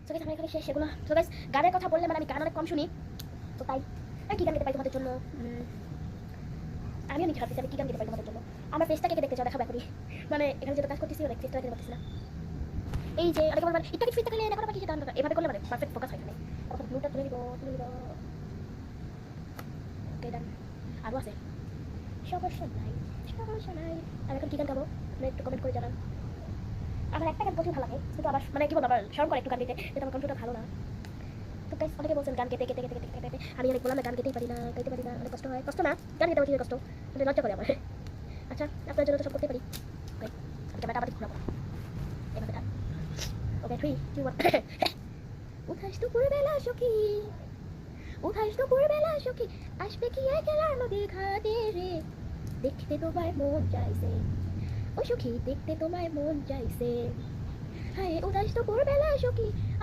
So guys আমার এখানে শেষ সেগুলো। সো গাইস গানের কথা বললে মানে আমি গান অনেক কম শুনি, তো তাই কি গান গেতে পারি তোমাদের জন্য? আমিও নিজে ভাবতেছি আমি কি গান গেতে পারি তোমাদের জন্য। আমার ফেসটাকে দেখতে চাও দেখাবো এখনই, মানে এখানে যত কাজ করতেছি অনেক ফেসটা দেখতে পারতেছি না। এই যে অনেকে বলবেন ইত্যাদি ফিট থাকলে দেখো বাকি সেটা এভাবে করলে মানে পারফেক্ট ফোকাস হয় এখানে। তখন ব্লুটা তুলে দিব ওকে ডান। আরও আছে সমস্যা নাই সমস্যা নাই। আর এখন কী গান গাবো আপনি একটু কমেন্ট করে জানান। আমার একটা গান প্রচুর ভালো লাগে কিন্তু আবার মানে কি বলবো আবার স্মরণ করে একটু গান দিতে, কিন্তু আমার কণ্ঠটা ভালো না। তো গাইস অনেকে বলছেন গান গেতে গেতে গেতে গেতে গেতে আমি অনেক বললাম না গান গেতেই পারি না, গাইতে পারি না, অনেক কষ্ট হয়। কষ্ট না, গান গেতে আমার কি কষ্ট, মানে লজ্জা করে আমার। আচ্ছা আপনার জন্য তো সব করতে পারি। ওকে আমি ক্যামেরাটা আবার ঘুরাবো এভাবে ডান। ওকে 3 2 1 উঠাস দুপুরবেলা সখী, উঠাস দুপুরবেলা সখী, আসবে কি একলা নদীর ঘাটে রে, দেখতে তোমার মন চাইছে ও সখী, দেখতে তোমার মন চাইছে। হায় উঠাস দুপুরবেলা সখী,